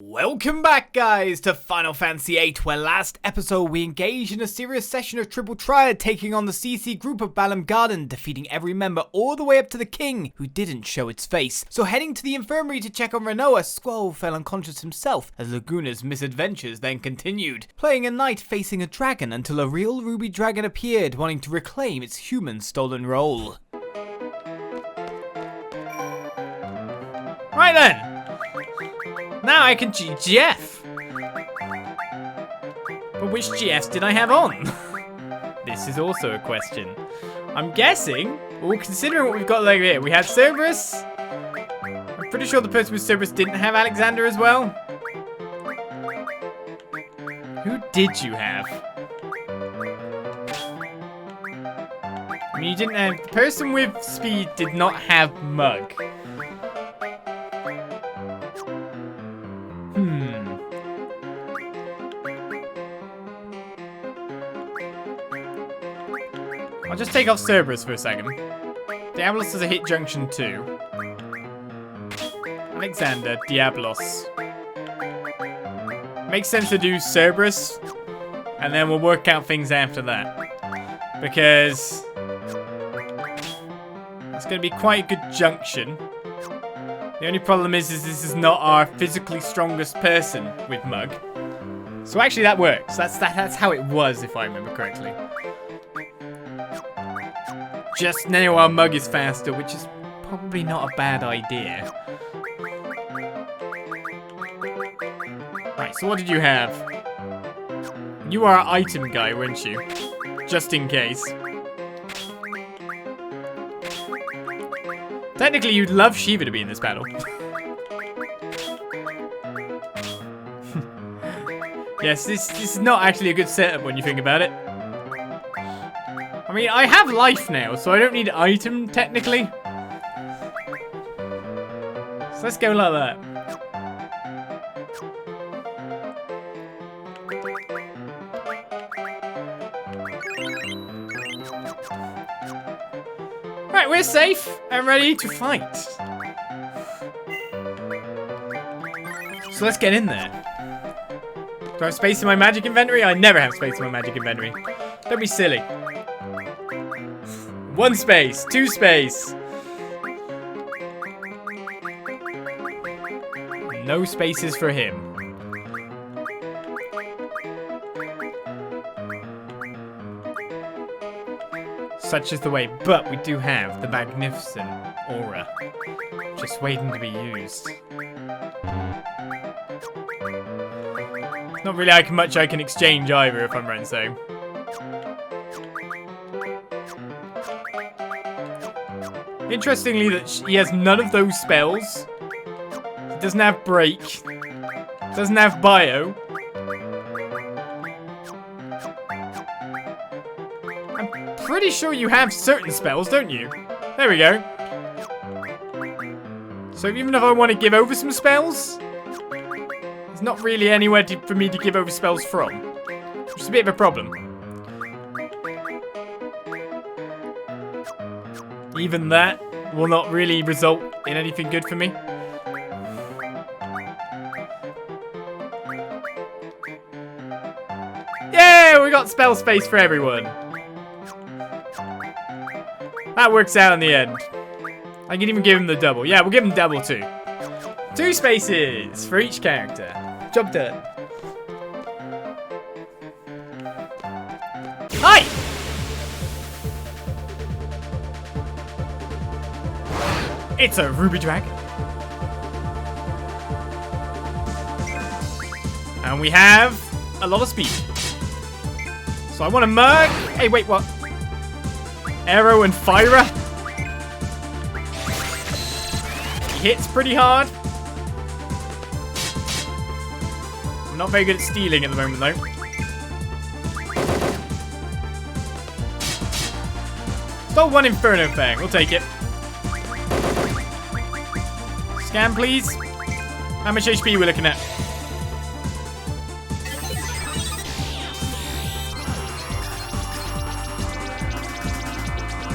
Welcome back, guys, to Final Fantasy VIII, where last episode we engaged in a serious session of Triple Triad, taking on the CC group of Balam Garden, defeating every member all the way up to the king, who didn't show its face. So heading to the infirmary to check on Rinoa, Squall fell unconscious himself, as Laguna's misadventures then continued, playing a knight facing a dragon until a real ruby dragon appeared, wanting to reclaim its human stolen role. Right then! Now I can GF. But which GFs did I have on? This is also a question. I'm guessing, well, considering what we've got over here, we had Cerberus. I'm pretty sure the person with Cerberus didn't have Alexander as well. Who did you have? I mean, you didn't have, the person with SeeD did not have Mug. I'll just take off Cerberus for a second. Diablos is a hit junction too. Alexander, Diablos. Makes sense to do Cerberus, and then we'll work out things after that. Because it's going to be quite a good junction. The only problem is this is not our physically strongest person with Mug. So actually that works. That's how it was, if I remember correctly. Just now our Mug is faster, which is probably not a bad idea. Right, so what did you have? You are an item guy, weren't you? Just in case. Technically, you'd love Shiva to be in this battle. Yes, this is not actually a good setup when you think about it. I mean, I have life now, so I don't need an item, technically. So let's go like that. Right, we're safe and ready to fight. So let's get in there. Do I have space in my magic inventory? I never have space in my magic inventory. Don't be silly. 1 space, 2 space. No spaces for him. Such is the way, but we do have the magnificent aura. Just waiting to be used. Not really much I can exchange either, if I'm right in saying. Interestingly, that he has none of those spells. He doesn't have break. Doesn't have bio. I'm pretty sure you have certain spells, don't you? There we go. So even if I want to give over some spells, there's not really anywhere for me to give over spells from. Which is a bit of a problem. Even that will not really result in anything good for me. Yeah, we got spell space for everyone. That works out in the end. I can even give him the double. Yeah, we'll give him double too. 2 spaces for each character. Job done. Hi! It's a ruby dragon. And we have a lot of speed. So I want to Mug. Hey, wait, what? Arrow and Fira. He hits pretty hard. I'm not very good at stealing at the moment, though. Stole 1 Inferno Fang. We'll take it. Scan, please. How much HP are we looking at?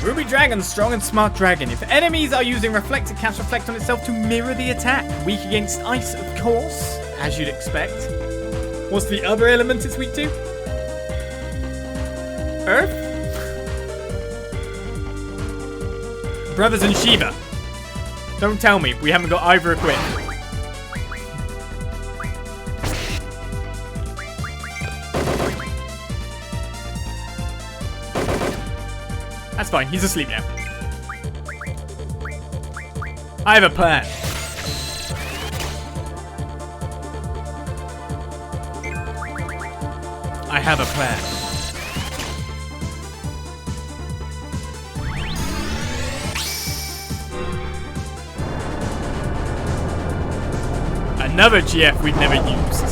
Ruby Dragon, strong and smart dragon. If enemies are using reflect, it can reflect on itself to mirror the attack. Weak against ice, of course. as you'd expect. What's the other element it's weak to? Earth? Brothers and Shiva. Don't tell me we haven't got either equipped. That's fine, he's asleep now. I have a plan. I have a plan. Another GF we've never used.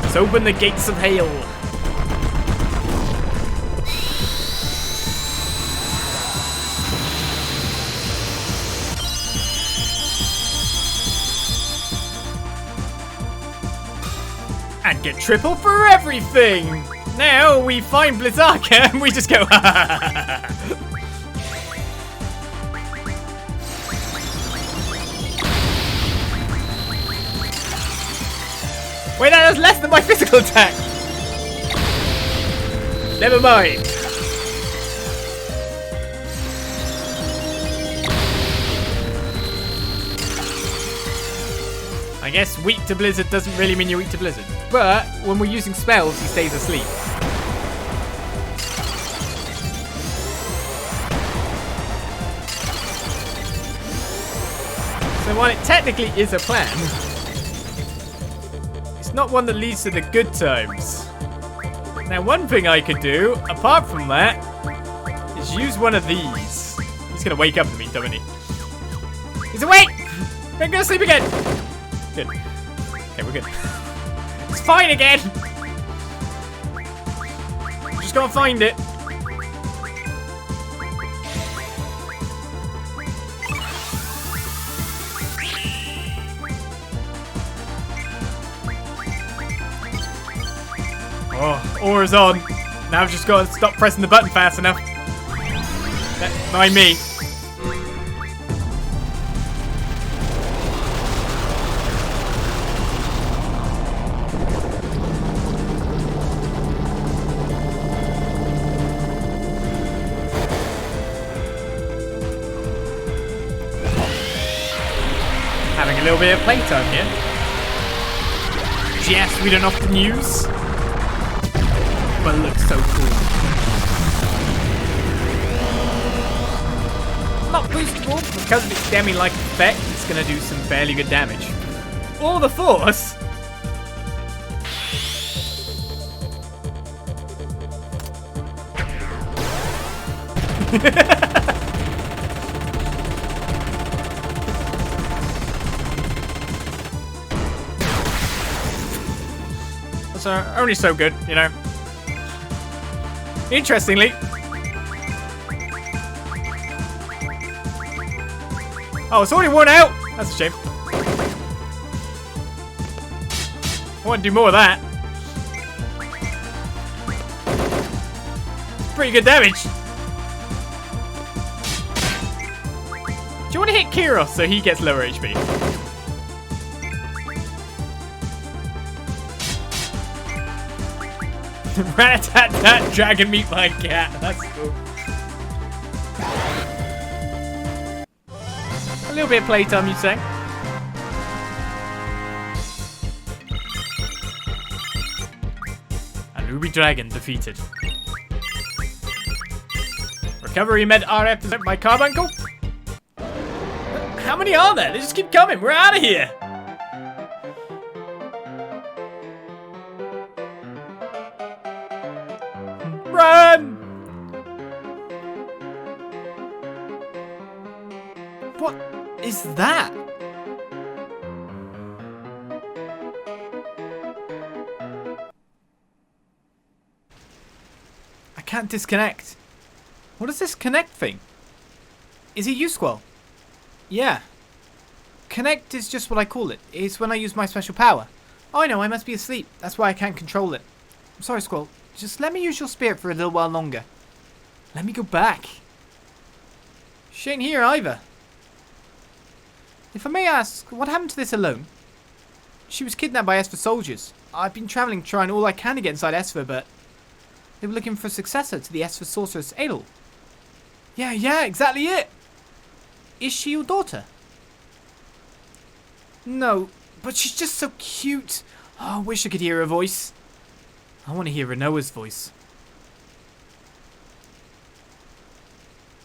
Let's open the gates of hail. And get triple for everything! Now we find Blizzaka and we just go Wait, that was less than my physical attack! Never mind. I guess weak to Blizzard doesn't really mean you're weak to Blizzard. But when we're using spells, he stays asleep. So while it technically is a plan, it's not one that leads to the good times. Now, one thing I could do, apart from that, is use one of these. He's going to wake up in the meantime, isn't he? He's awake! Don't go to sleep again! Good. Okay, we're good. It's fine again! Just gotta find it. Oh, aura's on. Now I've just got to stop pressing the button fast enough. Mind me. Having a little bit of playtime here. Yes, we don't often use. But it looks so cool. Not boostable, because of its demi-like effect, it's going to do some fairly good damage. Or the Force. That's only so good, you know. Interestingly, oh, it's already worn out. That's a shame. I want to do more of that. Pretty good damage. Do you want to hit Kiros so he gets lower HP? Rat-tat-tat, dragon meat my cat. That's cool. A little bit of playtime, you'd say. And Ruby Dragon defeated. Recovery med RF present by Carbuncle. How many are there? They just keep coming. We're out of here. Run! What is that? I can't disconnect. What is this connect thing? Is it you, Squall? Yeah. Connect is just what I call it. It's when I use my special power. Oh, I know, I must be asleep. That's why I can't control it. I'm sorry, Squall. Just let me use your spirit for a little while longer. Let me go back. She ain't here either. If I may ask, what happened to this Ellone? She was kidnapped by Esper soldiers. I've been traveling trying all I can to get inside Esper, but they were looking for a successor to the Esper sorceress Ellone. Yeah, exactly it. Is she your daughter? No, but she's just so cute. Oh, I wish I could hear her voice. I want to hear Rinoa's voice.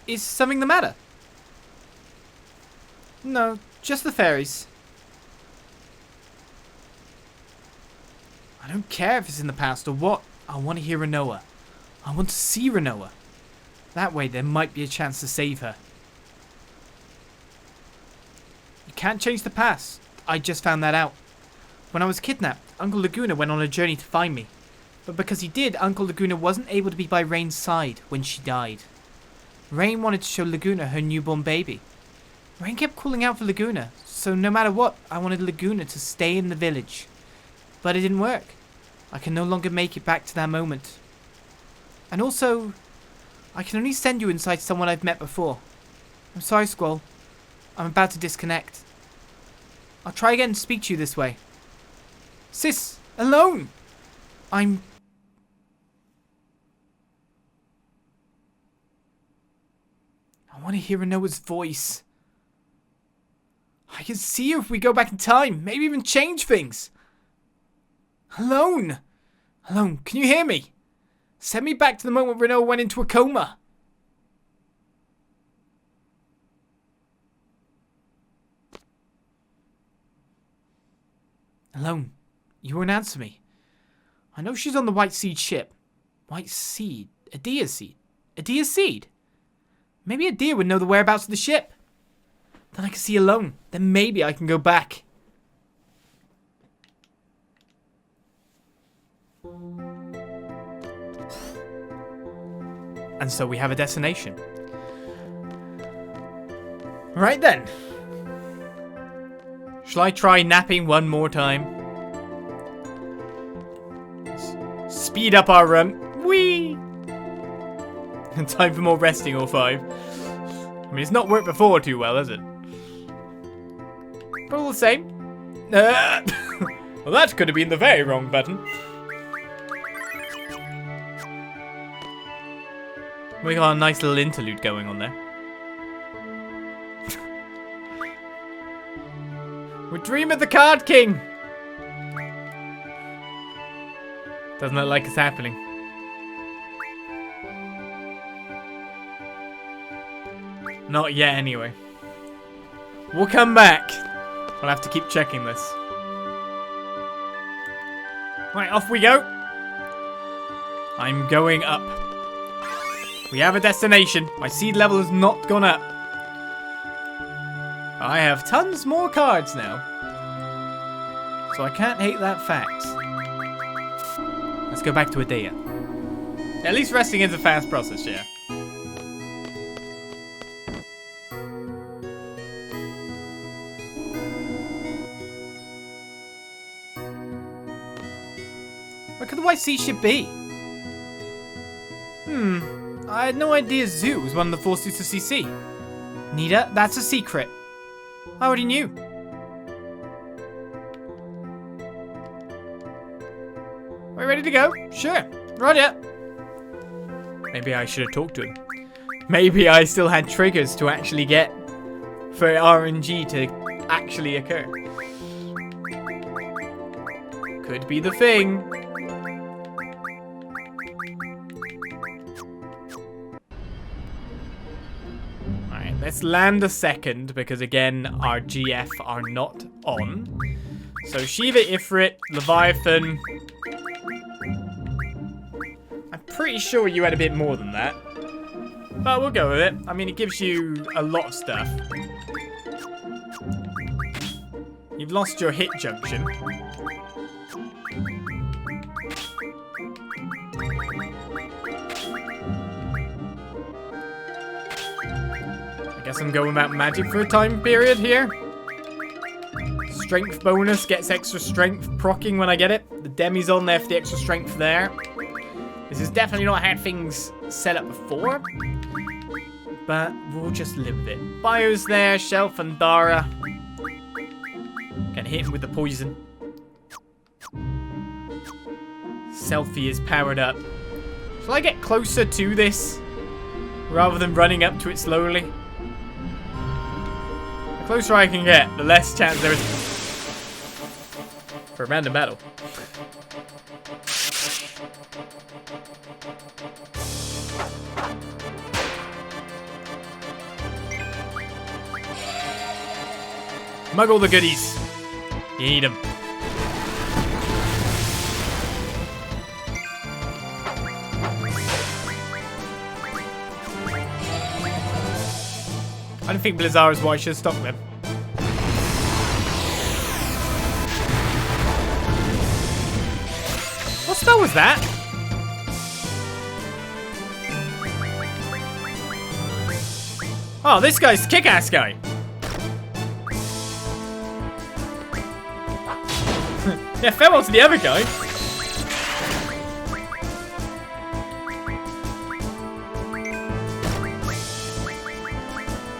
Is something the matter? No, just the fairies. I don't care if it's in the past or what. I want to hear Rinoa. I want to see Rinoa. That way there might be a chance to save her. You can't change the past. I just found that out. When I was kidnapped, Uncle Laguna went on a journey to find me. But because he did, Uncle Laguna wasn't able to be by Rain's side when she died. Rain wanted to show Laguna her newborn baby. Rain kept calling out for Laguna, so no matter what, I wanted Laguna to stay in the village. But it didn't work. I can no longer make it back to that moment. And also, I can only send you inside someone I've met before. I'm sorry, Squall. I'm about to disconnect. I'll try again and speak to you this way. Sis, Ellone! I want to hear Rinoa's voice. I can see her if we go back in time. Maybe even change things. Ellone! Ellone, can you hear me? Send me back to the moment Rinoa went into a coma. Ellone, you won't answer me. I know she's on the White Seed ship. White Seed? Adea's seed? Adea's seed? Maybe Edea would know the whereabouts of the ship. Then I can see Ellone. Then maybe I can go back. And so we have a destination. Right then. Shall I try napping one more time? Speed up our run. Whee! And time for more resting, or 5. I mean, it's not worked before too well, has it? But all the same. Well, that could have been the very wrong button. We got a nice little interlude going on there. We dream of the Card King! Doesn't look like it's happening. Not yet, anyway. We'll come back. We'll have to keep checking this. Right, off we go. I'm going up. We have a destination. My seed level has not gone up. I have tons more cards now. So I can't hate that fact. Let's go back to Edea. At least resting is a fast process, yeah. Where could the White Sea ship be? I had no idea Zoo was one of the 4 suits of CC. Nita, that's a secret. I already knew. Are we ready to go? Sure. Right up. Maybe I should have talked to him. Maybe I still had triggers to actually get for RNG to actually occur. Could be the thing. Alright, let's land a second because again our GF are not on. So Shiva, Ifrit, Leviathan. I'm pretty sure you had a bit more than that. But we'll go with it. I mean, it gives you a lot of stuff. You've lost your hit junction. I guess I'm going about magic for a time period here. Strength bonus gets extra strength procking when I get it. The demi's on there for the extra strength there. This is definitely not how things set up before. But we'll just live with it. Bio's there, Shelf and Dara. Can hit him with the poison. Selfie is powered up. Shall I get closer to this rather than running up to it slowly? The closer I can get, the less chance there is for a random battle. Muggle the goodies. You need them. I don't think Blizzard is why I should stop them. What spell was that? Oh, this guy's kick-ass guy. Yeah, farewell to the other guy.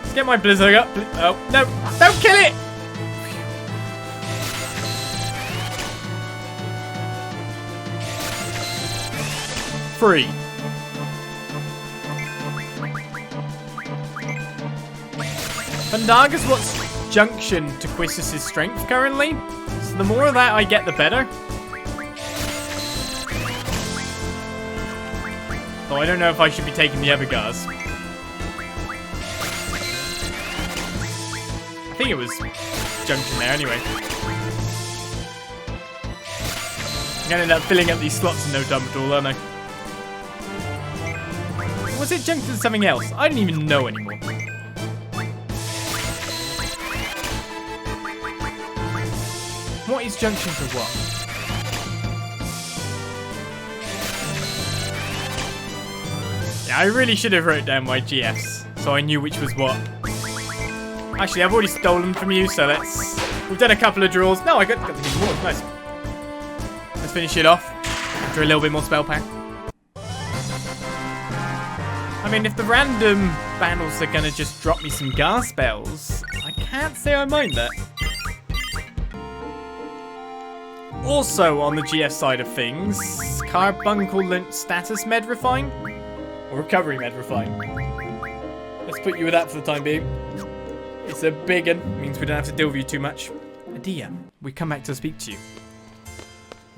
Let's get my Blizzard up. Oh, no. Don't kill it! Free. Vandaga's what's junction to Quistis' strength currently. So the more of that I get, the better. Though I don't know if I should be taking the other guys. I think it was junction there anyway. I'm gonna end up filling up these slots in no time at all, aren't I? Was it junction to something else? I don't even know anymore. What is junction to what? Yeah, I really should have wrote down my GFs so I knew which was what. Actually, I've already stolen from you, so let's... We've done a couple of draws. No, I got the reward. Nice. Let's finish it off after a little bit more spell power. I mean, if the random battles are going to just drop me some Gar spells, I can't say I mind that. Also, on the GF side of things, Carbuncle status med refine? Or recovery med refine? Let's put you with that for the time being. It's a big one, means we don't have to deal with you too much. Adia, we come back to speak to you.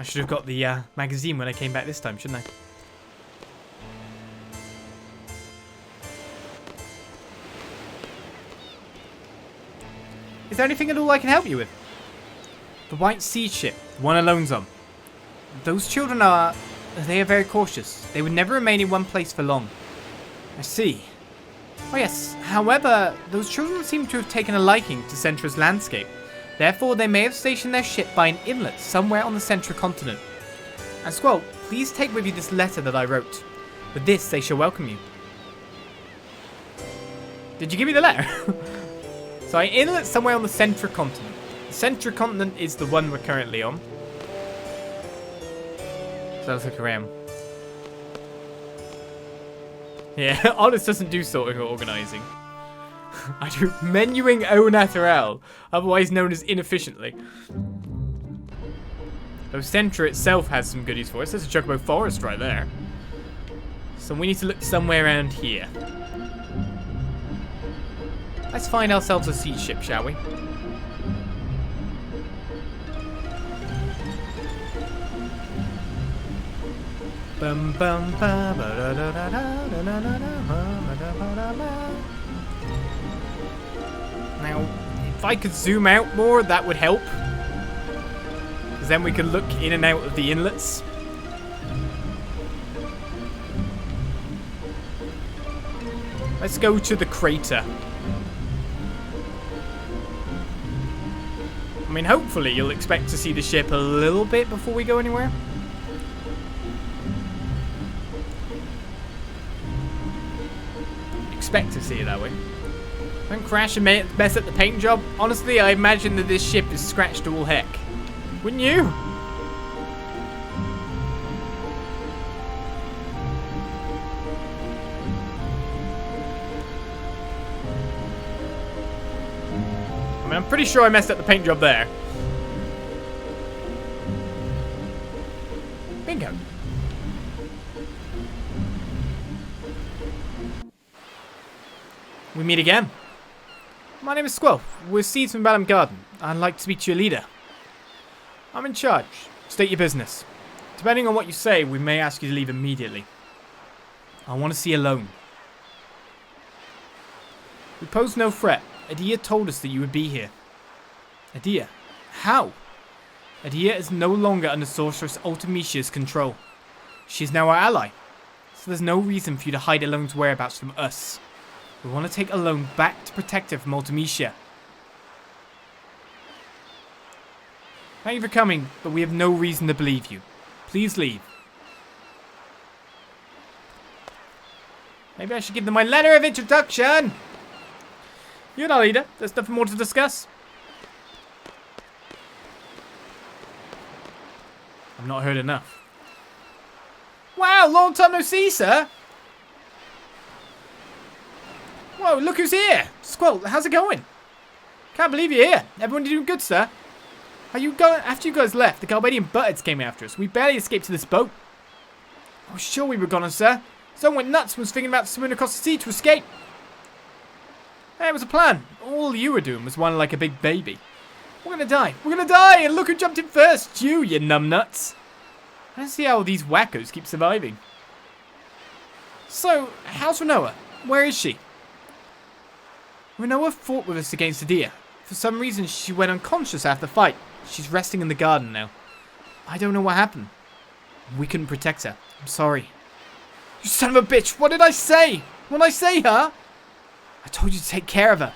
I should have got the magazine when I came back this time, shouldn't I? Is there anything at all I can help you with? The White Sea ship, one Ellone's on. Those children they are very cautious. They would never remain in one place for long. I see. Oh yes, however, those children seem to have taken a liking to Centra's landscape. Therefore, they may have stationed their ship by an inlet somewhere on the Centra continent. And Squall, please take with you this letter that I wrote. With this, they shall welcome you. Did you give me the letter? So, an inlet somewhere on the Centra continent. The Centra continent is the one we're currently on. So let's look around. Yeah, Honest doesn't do sorting or organising. I do menuing au naturel, otherwise known as inefficiently. Though Centra itself has some goodies for us. There's a Chocobo Forest right there. So we need to look somewhere around here. Let's find ourselves a SeeD ship, shall we? Bum bum ba ba da da da da da da da da da. Now, if I could zoom out more, that would help. Because then we can look in and out of the inlets. Let's go to the crater. I mean, hopefully you'll expect to see the ship a little bit before we go anywhere. Expect to see it that way. Don't crash and mess up the paint job. Honestly, I imagine that this ship is scratched to all heck. Wouldn't you? I mean, I'm pretty sure I messed up the paint job there. Bingo. We meet again. My name is Squall. We're SeeD from Balam Garden. I'd like to speak to your leader. I'm in charge. State your business. Depending on what you say, we may ask you to leave immediately. I want to see Ellone. We pose no threat. Adia told us that you would be here. Adia? How? Adia is no longer under Sorceress Ultimicia's control. She is now our ally. So there's no reason for you to hide Ellone's whereabouts from us. We want to take Ellone back to protect her from Ultimecia. Thank you for coming, but we have no reason to believe you. Please leave. Maybe I should give them my letter of introduction. You're not leader. There's nothing more to discuss. I've not heard enough. Wow, long time no see, sir. Whoa, look who's here. Squall, how's it going? Can't believe you're here. Everyone doing good, sir? Are you going? After you guys left, the Galbadian buttheads came after us. We barely escaped to this boat. I was sure we were gone, sir. Someone went nuts and was thinking about swimming across the sea to escape. Hey, it was a plan. All you were doing was whining like a big baby. We're gonna die. We're gonna die! And look who jumped in first. You numbnuts. I don't see how these wackos keep surviving. So, how's Rinoa? Where is she? Rinoa fought with us against Adia. For some reason, she went unconscious after the fight. She's resting in the garden now. I don't know what happened. We couldn't protect her. I'm sorry. You son of a bitch! What did I say? What did I say, huh? I told you to take care of her.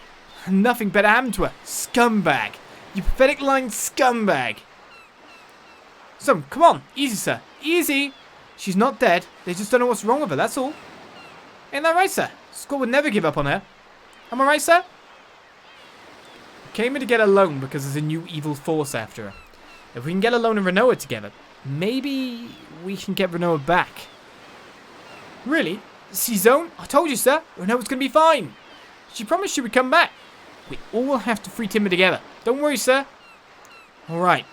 Nothing better happened to her. Scumbag. You pathetic lying scumbag. So, come on. Easy, sir. Easy. She's not dead. They just don't know what's wrong with her, that's all. Ain't that right, sir? Squall would never give up on her. Am I right, sir? I came here to get Ellone because there's a new evil force after her. If we can get Ellone and Rinoa together, maybe we can get Rinoa back. Really? C-Zone? I told you, sir. Rinoa's gonna be fine. She promised she would come back. We all have to free Timber together. Don't worry, sir. Alright.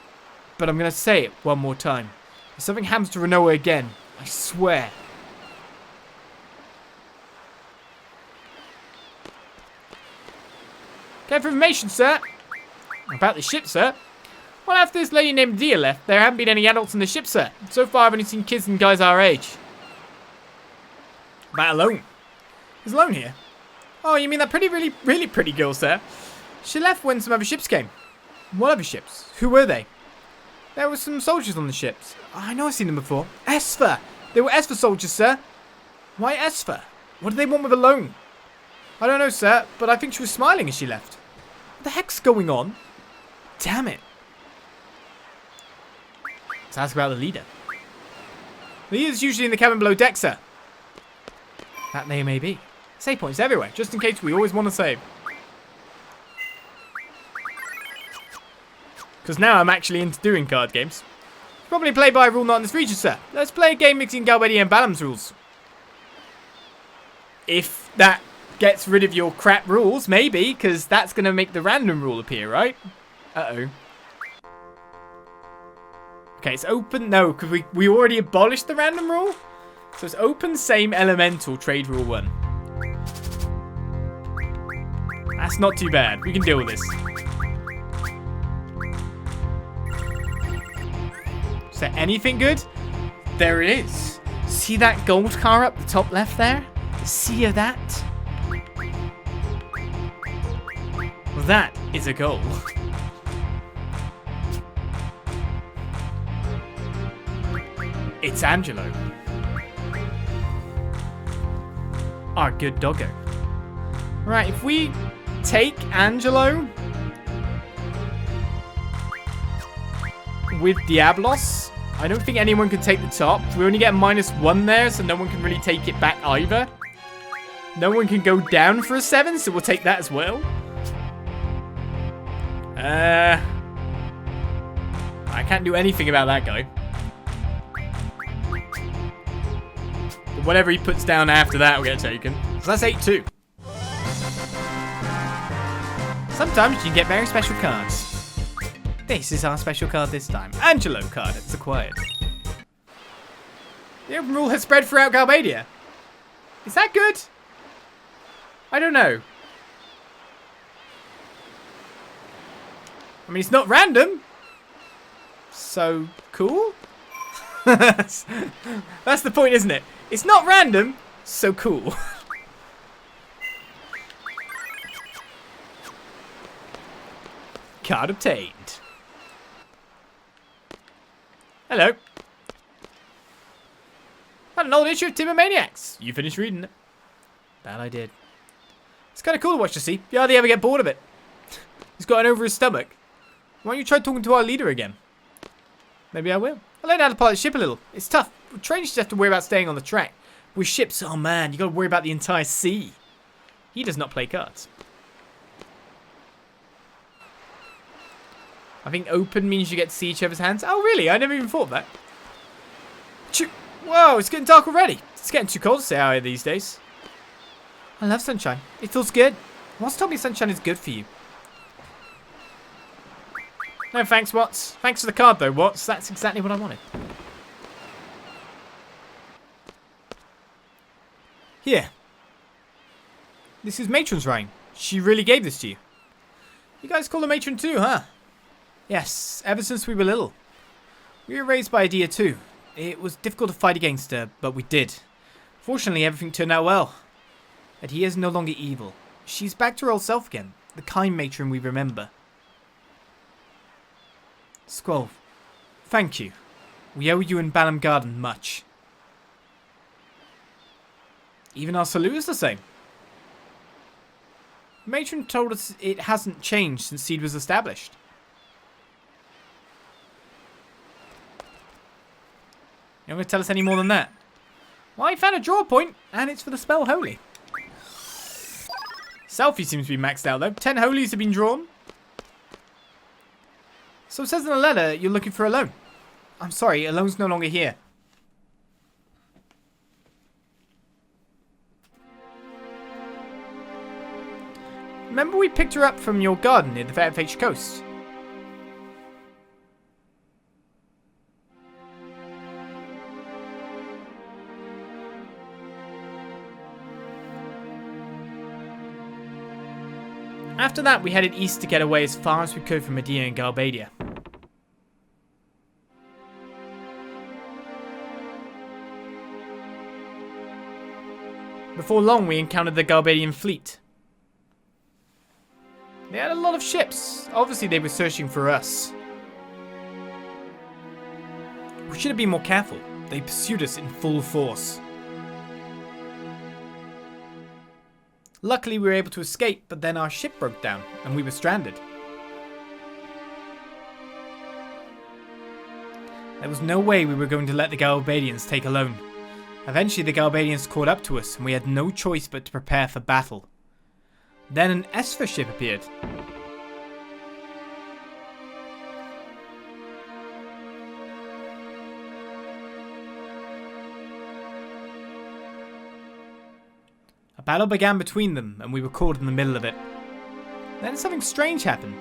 But I'm gonna say it one more time. If something happens to Rinoa again, I swear. Care for information, sir? About the ship, sir? Well, after this lady named Dia left, there haven't been any adults in the ship, sir. So far, I've only seen kids and guys our age. About Ellone. Is Ellone here? Oh, you mean that really pretty girl, sir? She left when some other ships came. What other ships? Who were they? There were some soldiers on the ships. I know I've seen them before. Esper! They were Esper soldiers, sir. Why Esper? What do they want with Ellone? I don't know, sir, but I think she was smiling as she left. What the heck's going on? Damn it. Let's ask about the leader. The leader's usually in the cabin below deck, sir. That may be. Save points everywhere, just in case we always want to save. Because now I'm actually into doing card games. Probably play by a rule not in this region, sir. Let's play a game mixing Galbadian and Balam's rules. If that gets rid of your crap rules, maybe, because that's going to make the random rule appear, right? Uh-oh. Okay, it's open. No, because we already abolished the random rule. So it's open, same, elemental, trade rule 1. That's not too bad. We can deal with this. Is there anything good? There it is. See that gold car up the top left there? The sea of that? Well, that is a goal. It's Angelo. Our good doggo. Right, if we take Angelo with Diablos, I don't think anyone can take the top. We only get a -1 there, so no one can really take it back either. No one can go down for a 7, so we'll take that as well. I can't do anything about that guy. But whatever he puts down after that will get taken. So that's 8-2. Sometimes you can get very special cards. This is our special card this time. Angelo card. It's acquired. The open rule has spread throughout Galbadia. Is that good? I don't know. I mean, it's not random. So cool. That's the point, isn't it? It's not random. So cool. Card obtained. Hello. Had an old issue of Timber Maniacs. You finished reading it. That I did. It's kind of cool to watch to see. You hardly ever get bored of it. He's got it over his stomach. Why don't you try talking to our leader again? Maybe I will. I learned how to pilot the ship a little. It's tough. With trains, you just have to worry about staying on the track. With ships, oh man, you got to worry about the entire sea. He does not play cards. I think open means you get to see each other's hands. Oh really? I never even thought of that. Whoa, it's getting dark already. It's getting too cold to stay out here these days. I love sunshine. It feels good. Watts told me sunshine is good for you. No thanks, Watts. Thanks for the card though, Watts. That's exactly what I wanted. Here. This is Matron's writing. She really gave this to you. You guys call her Matron too, huh? Yes, ever since we were little. We were raised by Adia too. It was difficult to fight against her, but we did. Fortunately, everything turned out well. Adia is no longer evil. She's back to her old self again, the kind matron we remember. Squall, thank you. We owe you in Balam Garden much. Even our salute is the same. Matron told us it hasn't changed since SeeD was established. You're not going to tell us any more than that? Well, I found a draw point, and it's for the spell Holy. Selfie seems to be maxed out, though. 10 Holies have been drawn. So it says in the letter you're looking for Ellone. I'm sorry, Ellone's no longer here. Remember we picked her up from your garden near the FH coast? After that, we headed east to get away as far as we could from Medina and Galbadia. Before long, we encountered the Galbadian fleet. They had a lot of ships. Obviously, they were searching for us. We should have been more careful. They pursued us in full force. Luckily, we were able to escape, but then our ship broke down, and we were stranded. There was no way we were going to let the Galbadians take Ellone. Eventually, the Galbadians caught up to us, and we had no choice but to prepare for battle. Then an Esper ship appeared. A battle began between them, and we were caught in the middle of it. Then something strange happened.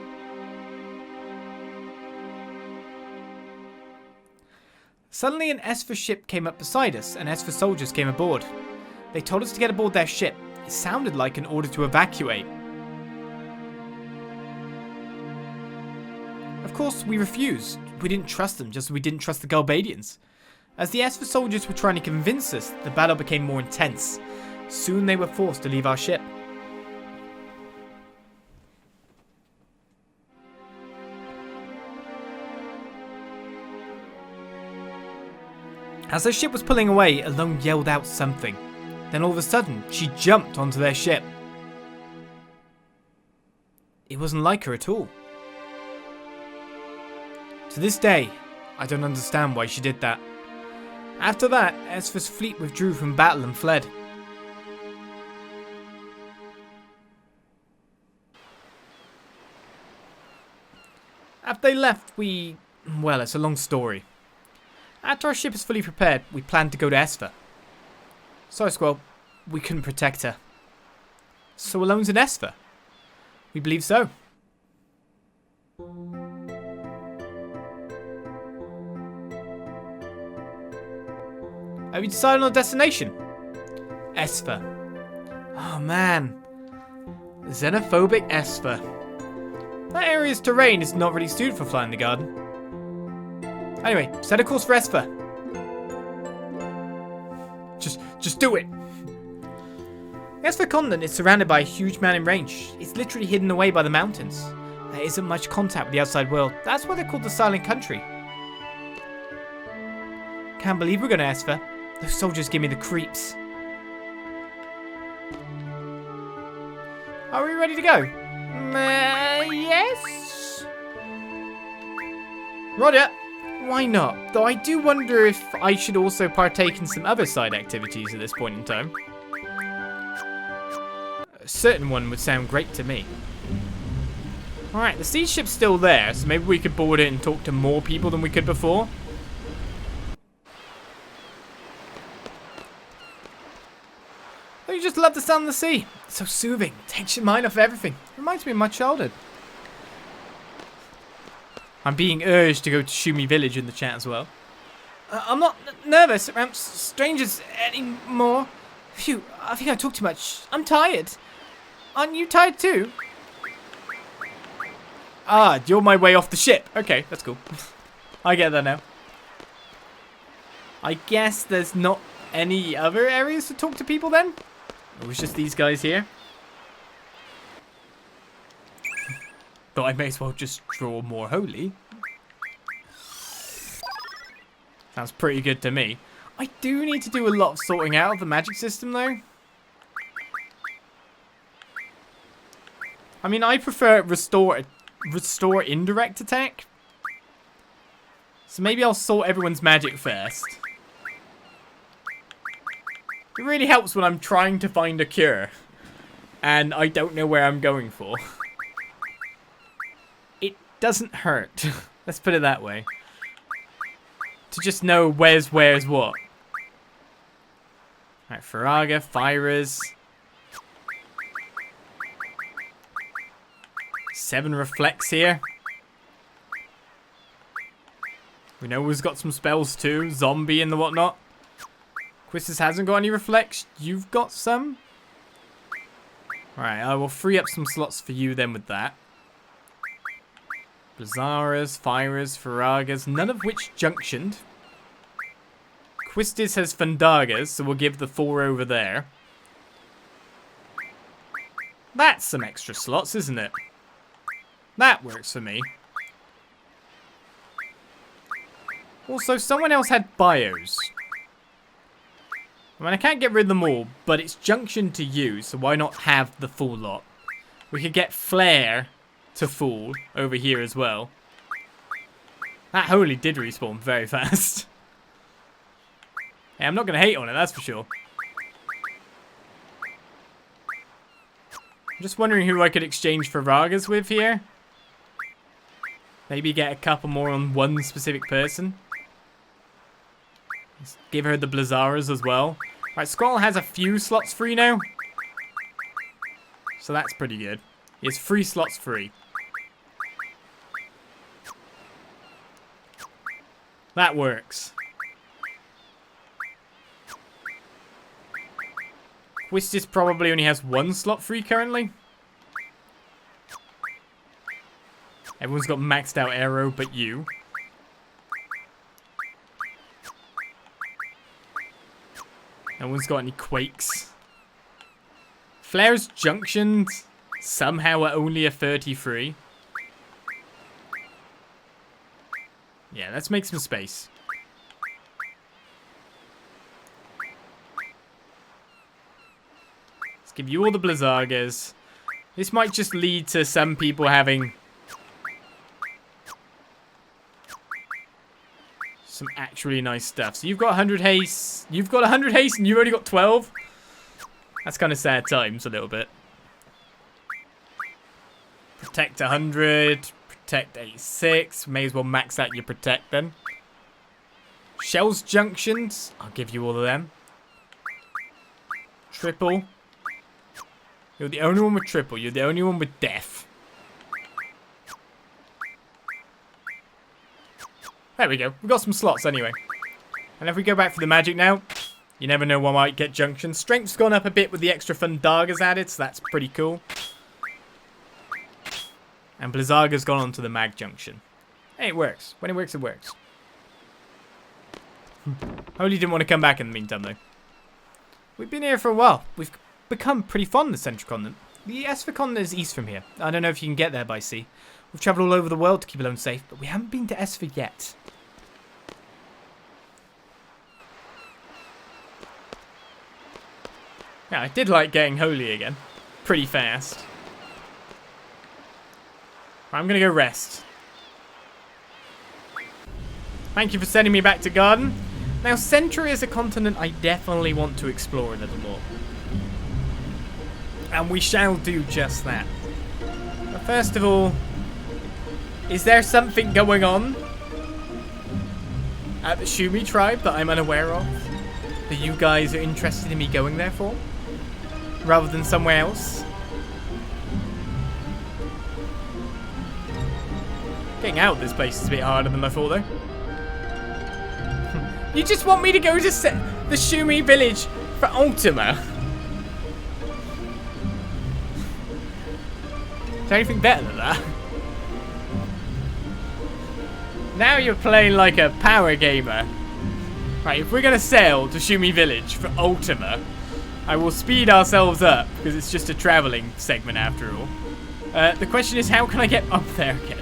Suddenly an Esper ship came up beside us, and Esper soldiers came aboard. They told us to get aboard their ship. It sounded like an order to evacuate. Of course, we refused. We didn't trust them, just as we didn't trust the Galbadians. As the Esper soldiers were trying to convince us, the battle became more intense. Soon they were forced to leave our ship. As their ship was pulling away, Ellone yelled out something. Then all of a sudden, she jumped onto their ship. It wasn't like her at all. To this day, I don't understand why she did that. After that, Esfer's fleet withdrew from battle and fled. After they left, well, it's a long story. After our ship is fully prepared, we planned to go to Esfer. Sorry, Squall, we couldn't protect her. So Ellone's in Esfer? We believe so. Have you decided on a destination? Esfer. Oh man. Xenophobic Esfer. That area's terrain is not really suited for flying the garden. Anyway, set a course for Esper. Just do it. The Esper continent is surrounded by a huge mountain range. It's literally hidden away by the mountains. There isn't much contact with the outside world. That's why they're called the Silent Country. Can't believe we're going to Esper. Those soldiers give me the creeps. Are we ready to go? Yes? Roger. Why not? Though I do wonder if I should also partake in some other side activities at this point in time. A certain one would sound great to me. Alright, the siege ship's still there, so maybe we could board it and talk to more people than we could before. Oh, you just love the sound of the sea. It's so soothing. Takes your mind off everything. Reminds me of my childhood. I'm being urged to go to Shumi Village in the chat as well. I'm not nervous around strangers anymore. Phew, I think I talk too much. I'm tired. Aren't you tired too? Ah, you're my way off the ship. Okay, that's cool. I get that now. I guess there's not any other areas to talk to people then? It was just these guys here. But I may as well just draw more holy. Sounds pretty good to me. I do need to do a lot of sorting out of the magic system though. I mean, I prefer restore indirect attack. So maybe I'll sort everyone's magic first. It really helps when I'm trying to find a cure and I don't know where I'm going for. Doesn't hurt. Let's put it that way. To just know where's what. Alright, Faraga, Fires. 7 reflects here. We know who's got some spells too. Zombie and the whatnot. Quistis hasn't got any reflects. You've got some. Alright, I will free up some slots for you then with that. Blazzaras, Fires, Faragas, none of which junctioned. Quistis has Fandagas, so we'll give the 4 over there. That's some extra slots, isn't it? That works for me. Also, someone else had bios. I mean, I can't get rid of them all, but it's junctioned to you, so why not have the full lot? We could get Flare to full over here as well. That holy did respawn very fast. Hey, I'm not going to hate on it, that's for sure. I'm just wondering who I could exchange for Ragas with here. Maybe get a couple more on one specific person. Let's give her the Blazzaras as well. Right, Squall has a few slots free now. So that's pretty good. He has 3 slots free. That works. Quistis probably only has 1 slot free currently. Everyone's got maxed out arrow but you. No one's got any quakes. Flare's junctioned somehow at only a 33. Yeah, let's make some space. Let's give you all the Blazzagas. This might just lead to some people having some actually nice stuff. So you've got 100 haste. You've got 100 haste and you've only got 12. That's kind of sad times a little bit. Protect 100. Protect 86. May as well max out your protect then. Shells junctions. I'll give you all of them. Triple. You're the only one with triple. You're the only one with death. There we go. We've got some slots anyway. And if we go back for the magic now, you never know what might get junction. Strength's gone up a bit with the extra Fundagas added, so that's pretty cool. And Blizzaga's gone on to the Mag Junction. Hey, it works. When it works, it works. Holy didn't want to come back in the meantime, though. We've been here for a while. We've become pretty fond of the Central Continent. The Esper continent is east from here. I don't know if you can get there by sea. We've travelled all over the world to keep Ellone safe, but we haven't been to Esper yet. Yeah, I did like getting Holy again. Pretty fast. I'm gonna go rest. Thank you for sending me back to Garden. Now, Centra is a continent I definitely want to explore a little more. And we shall do just that. But first of all, is there something going on at the Shumi tribe that I'm unaware of? That you guys are interested in me going there for? Rather than somewhere else? Getting out of this place is a bit harder than I thought, though. You just want me to go to the Shumi village for Ultima? Is there anything better than that? Now you're playing like a power gamer. Right, if we're going to sail to Shumi village for Ultima, I will speed ourselves up, because it's just a travelling segment after all. The question is, how can I get up there again?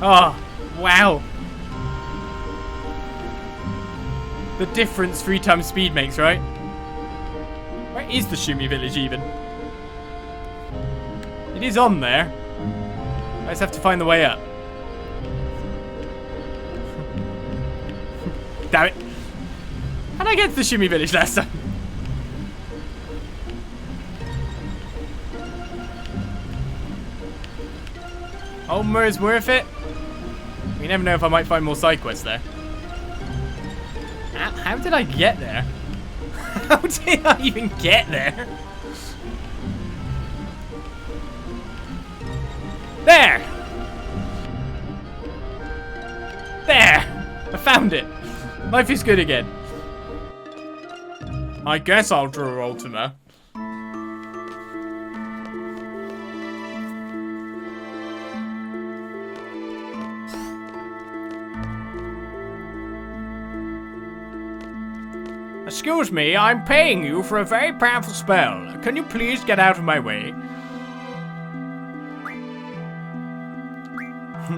Oh, wow. The difference 3 times speed makes, right? Where is the Shumi village even? It is on there. I just have to find the way up. Damn it. How did I get to the Shumi village last time? Ultima is worth it. We never know if I might find more side quests there. How did I get there? How did I even get there? There! There! I found it. Life is good again. I guess I'll draw Ultima. Excuse me, I'm paying you for a very powerful spell. Can you please get out of my way?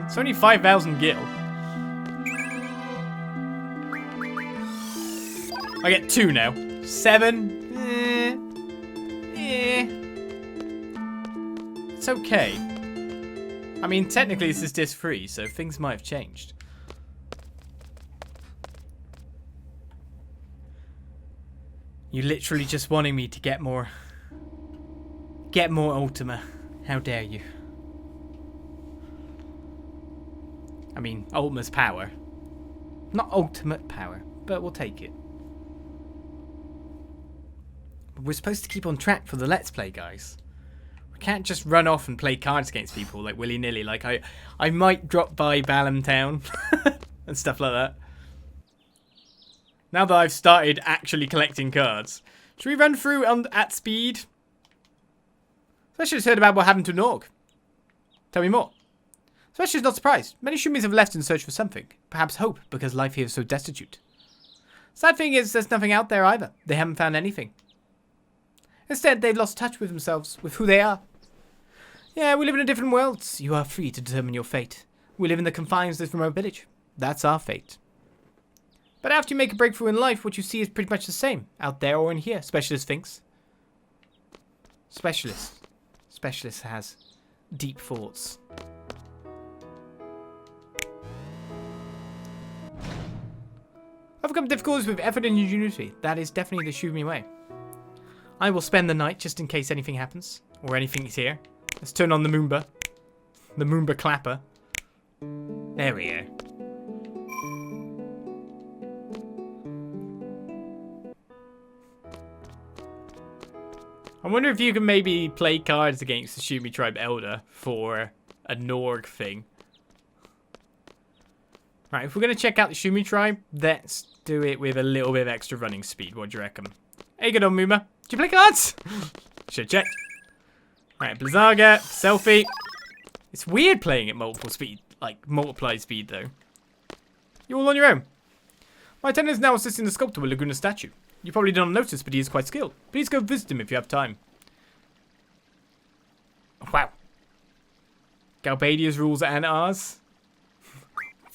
It's only 5,000 gil. I get 2 now. 7? It's okay. I mean, technically this is disc free, so things might have changed. You literally just wanting me to get more Ultima. How dare you? I mean, Ultima's power. Not ultimate power, but we'll take it. But we're supposed to keep on track for the Let's Play, guys. We can't just run off and play cards against people like willy-nilly. Like, I might drop by Balam Town and stuff like that. Now that I've started actually collecting cards. Should we run through at speed? Especially just heard about what happened to Norg. Tell me more. Especially is not surprised. Many Shumis have left in search for something. Perhaps hope, because life here is so destitute. Sad thing is, there's nothing out there either. They haven't found anything. Instead, they've lost touch with themselves, with who they are. Yeah, we live in a different world. You are free to determine your fate. We live in the confines of this remote village. That's our fate. But after you make a breakthrough in life, what you see is pretty much the same. Out there or in here, Specialist thinks. Specialist has deep thoughts. Overcome difficulties with effort and ingenuity. That is definitely the Shumi way. I will spend the night just in case anything happens. Or anything is here. Let's turn on the Moomba. The Moomba clapper. There we go. I wonder if you can maybe play cards against the Shumi Tribe Elder for a Norg thing. Right, if we're going to check out the Shumi Tribe, let's do it with a little bit of extra running speed. What do you reckon? Hey, good on Muma. Do you play cards? Should check. Right, Blizzaga, selfie. It's weird playing at multiple speed, like multiply speed though. You're all on your own. My attendant is now assisting the sculptor with Laguna's statue. You probably did not notice, but he is quite skilled. Please go visit him if you have time. Wow. Galbadia's rules and ours?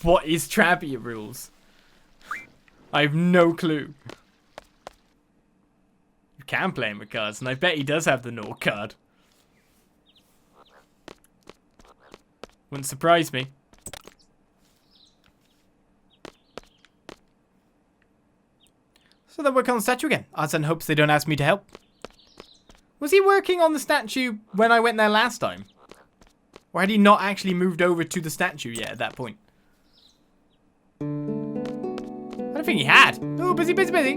What is Travia rules? I have no clue. You can play him with cards, and I bet he does have the Nord card. Wouldn't surprise me. So they'll work on the statue again. Arsene hopes they don't ask me to help. Was he working on the statue when I went there last time? Or had he not actually moved over to the statue yet at that point? I don't think he had. Oh, busy, busy, busy.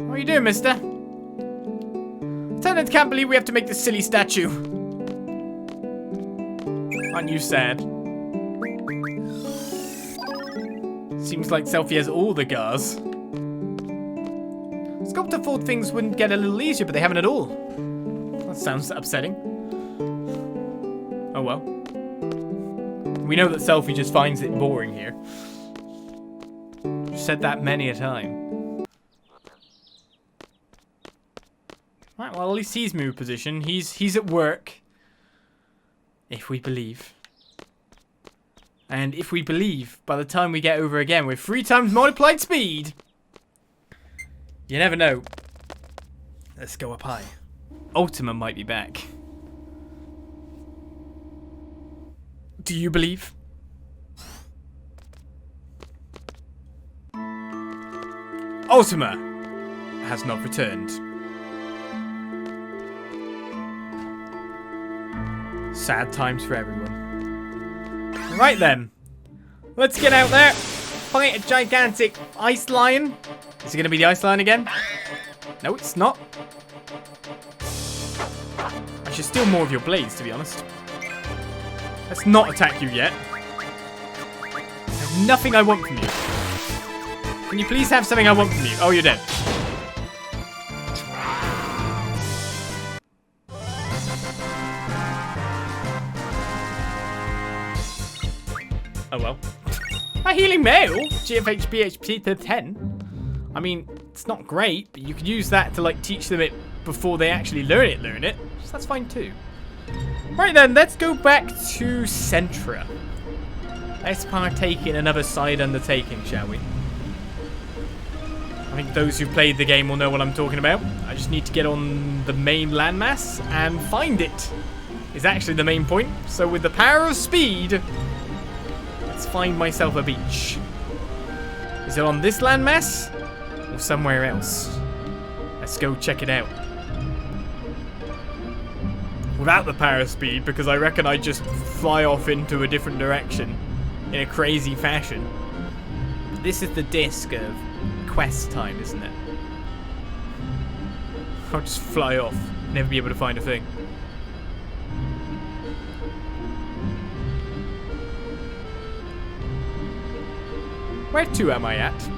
What are you doing, mister? Lieutenant can't believe we have to make this silly statue. Aren't you sad? Seems like Selfie has all the gars. Sculptor thought things wouldn't get a little easier, but they haven't at all. That sounds upsetting. Oh well. We know that Selfie just finds it boring here. I've said that many a time. Right, well, at least he's moved position. He's at work. If we believe. And if we believe, by the time we get over again, we're 3 times multiplied speed. You never know. Let's go up high. Ultima might be back. Do you believe? Ultima has not returned. Sad times for everyone. Right then. Let's get out there. Fight a gigantic ice lion. Is it going to be the ice lion again? No, it's not. I should steal more of your blades, to be honest. Let's not attack you yet. I have nothing I want from you. Can you please have something I want from you? Oh, you're dead. Oh well. A healing mail? GFH BHP to 10? I mean, it's not great, but you could use that to like teach them it before they actually learn it. So that's fine too. Right then, let's go back to Centra. Let's partake in another side undertaking, shall we? I think those who've played the game will know what I'm talking about. I just need to get on the main landmass and find it. Is actually the main point. So with the power of speed, let's find myself a beach. Is it on this landmass or somewhere else? Let's go check it out. Without the power of speed, because I reckon I'd just fly off into a different direction in a crazy fashion. This is the disc of quest time, isn't it? I'll just fly off, never be able to find a thing. Where to am I at?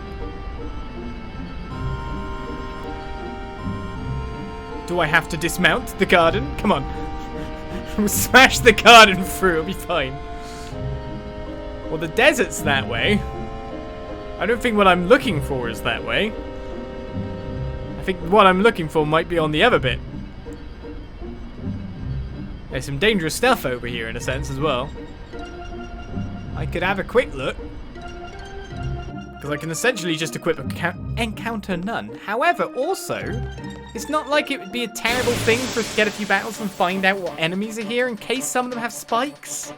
Do I have to dismount the garden? Come on. We'll smash the garden through, it'll be fine. Well, the desert's that way. I don't think what I'm looking for is that way. I think what I'm looking for might be on the other bit. There's some dangerous stuff over here in a sense as well. I could have a quick look. Because I can essentially just equip Encounter None. However, also, it's not like it would be a terrible thing for us to get a few battles and find out what enemies are here in case some of them have spikes.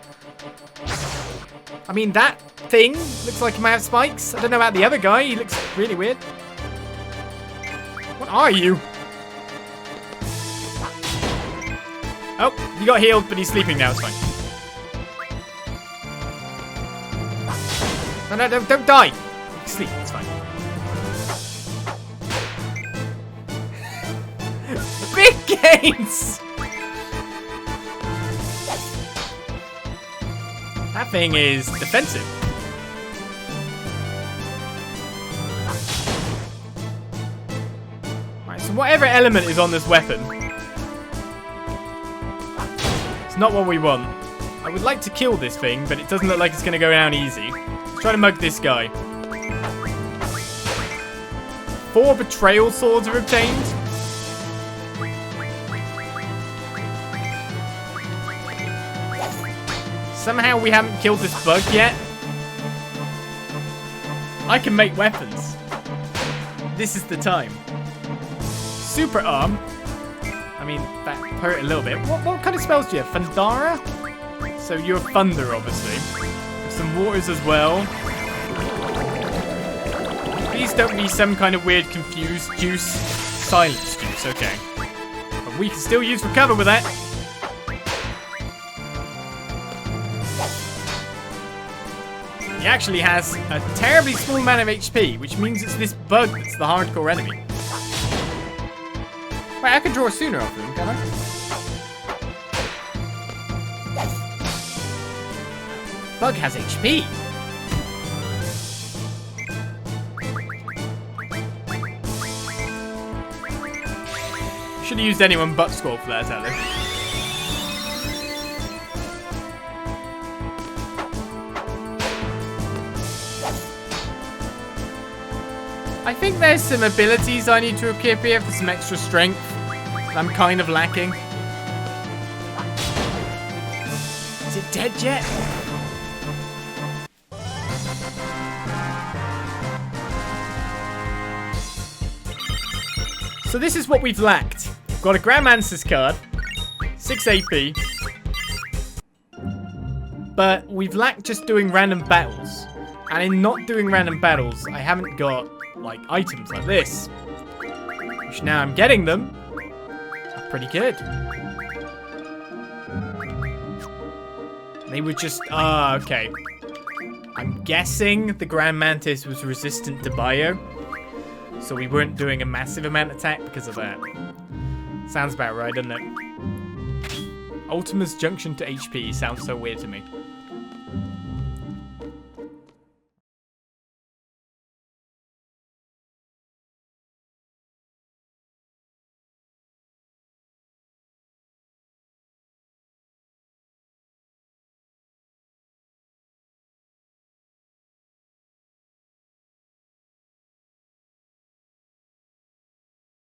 I mean, that thing looks like he might have spikes. I don't know about the other guy. He looks really weird. What are you? Oh, he got healed, but he's sleeping now. It's fine. No, don't die. Sleep, it's fine. Big gains! That thing is defensive. whatever element is on this weapon, it's not what we want. I would like to kill this thing, but it doesn't look like it's going to go down easy. Let's try to mug this guy. 4 betrayal swords are obtained. Somehow we haven't killed this bug yet. I can make weapons. This is the time. Super arm. I mean, that hurt a little bit. What kind of spells do you have? Thundara? So you're thunder, obviously. Some waters as well. Please don't be some kind of weird confused juice. Silence juice, okay. But we can still use recover with that. He actually has a terribly small amount of HP, which means it's this bug that's the hardcore enemy. Wait, I can draw sooner off them, can I? Bug has HP. Should have used anyone but Squall for that, Ellone. I think there's some abilities I need to equip here for some extra strength that I'm kind of lacking. Is it dead yet? So this is what we've lacked. We've got a Grandmancer's card, 6 AP, but we've lacked just doing random battles. And in not doing random battles, I haven't got like items like this, which now I'm getting them are pretty good. They were just okay. I'm guessing the Grand Mantis was resistant to bio, so we weren't doing a massive amount of attack because of that. Sounds about right, doesn't it? Ultima's junction to HP sounds so weird to me.